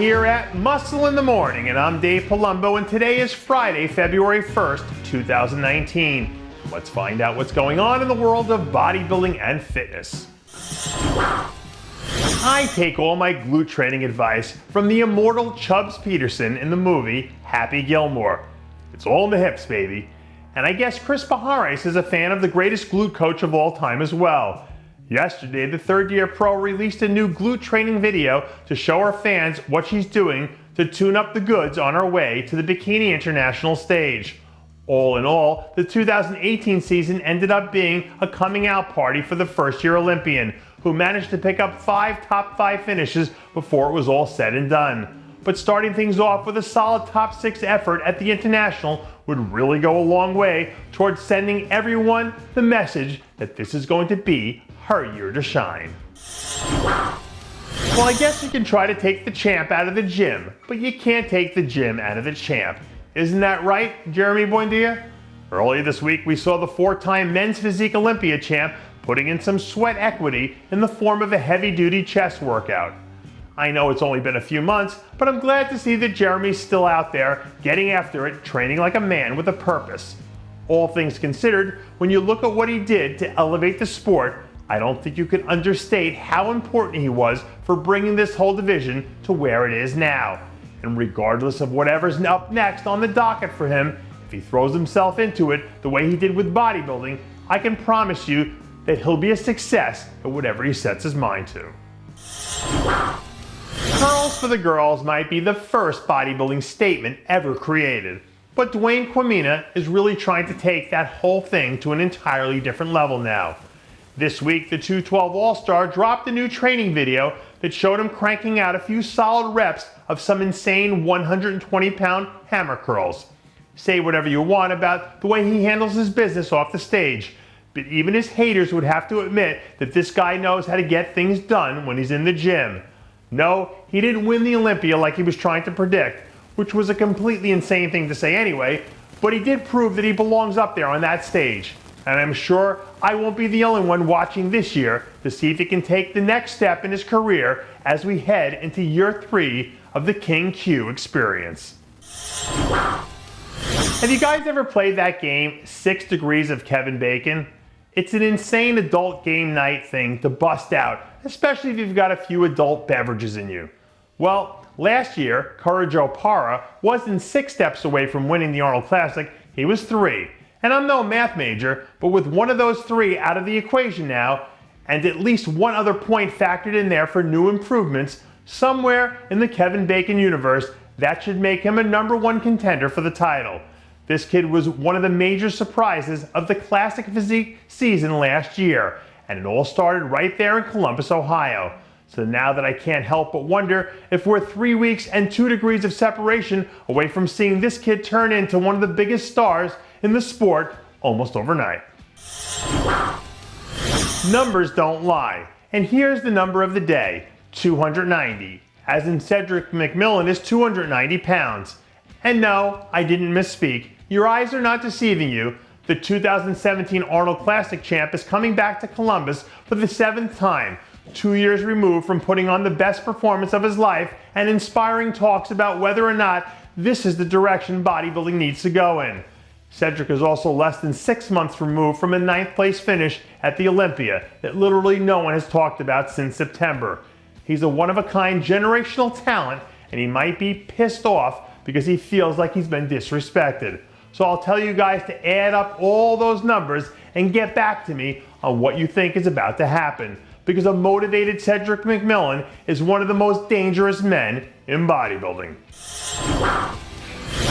here at Muscle in the Morning, and I'm Dave Palumbo, and today is Friday, February 1st, 2019. Let's find out what's going on in the world of bodybuilding and fitness. I take all my glute training advice from the immortal Chubbs Peterson in the movie Happy Gilmore. It's all in the hips, baby. And I guess Criss Pajares is a fan of the greatest glute coach of all time as well. Yesterday, the third-year pro released a new glute training video to show her fans what she's doing to tune up the goods on her way to the Bikini International stage. All in all, the 2018 season ended up being a coming-out party for the first-year Olympian, who managed to pick up 5 top 5 finishes before it was all said and done. But starting things off with a solid top 6 effort at the International would really go a long way towards sending everyone the message that this is going to be her year to shine. Well, I guess you can try to take the champ out of the gym, but you can't take the gym out of the champ. Isn't that right, Jeremy Buendia? Earlier this week, we saw the 4-time men's physique Olympia champ putting in some sweat equity in the form of a heavy-duty chest workout. I know it's only been a few months, but I'm glad to see that Jeremy's still out there, getting after it, training like a man with a purpose. All things considered, when you look at what he did to elevate the sport, I don't think you can understate how important he was for bringing this whole division to where it is now. And regardless of whatever's up next on the docket for him, if he throws himself into it the way he did with bodybuilding, I can promise you that he'll be a success at whatever he sets his mind to. Curls for the girls might be the first bodybuilding statement ever created, but Dwayne Quamina is really trying to take that whole thing to an entirely different level now. This week, the 212 All-Star dropped a new training video that showed him cranking out a few solid reps of some insane 120-pound hammer curls. Say whatever you want about the way he handles his business off the stage, but even his haters would have to admit that this guy knows how to get things done when he's in the gym. No, he didn't win the Olympia like he was trying to predict, which was a completely insane thing to say anyway, but he did prove that he belongs up there on that stage. And I'm sure I won't be the only one watching this year to see if he can take the next step in his career as we head into year 3 of the King Q experience. Have you guys ever played that game, 6 Degrees of Kevin Bacon? It's an insane adult game night thing to bust out, especially if you've got a few adult beverages in you. Well, last year, Courage Opara wasn't 6 steps away from winning the Arnold Classic, he was 3. And I'm no math major, but with one of those 3 out of the equation now, and at least one other point factored in there for new improvements, somewhere in the Kevin Bacon universe, that should make him a #1 contender for the title. This kid was one of the major surprises of the Classic Physique season last year, and it all started right there in Columbus, Ohio. So now that I can't help but wonder if we're 3 weeks and 2 degrees of separation away from seeing this kid turn into one of the biggest stars in the sport almost overnight. Numbers don't lie, and here's the number of the day, 290, as in Cedric McMillan is 290 pounds. And no, I didn't misspeak. Your eyes are not deceiving you. The 2017 Arnold Classic champ is coming back to Columbus for the 7th time, 2 years removed from putting on the best performance of his life and inspiring talks about whether or not this is the direction bodybuilding needs to go in. Cedric is also less than 6 months removed from a 9th place finish at the Olympia that literally no one has talked about since September. He's a one-of-a-kind generational talent, and he might be pissed off because he feels like he's been disrespected. So I'll tell you guys to add up all those numbers and get back to me on what you think is about to happen, because a motivated Cedric McMillan is one of the most dangerous men in bodybuilding.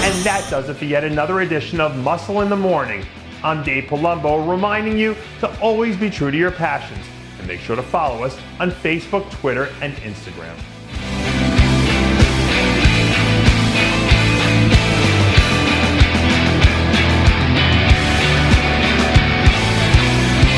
And that does it for yet another edition of Muscle in the Morning. I'm Dave Palumbo, reminding you to always be true to your passions, and make sure to follow us on Facebook, Twitter, and Instagram.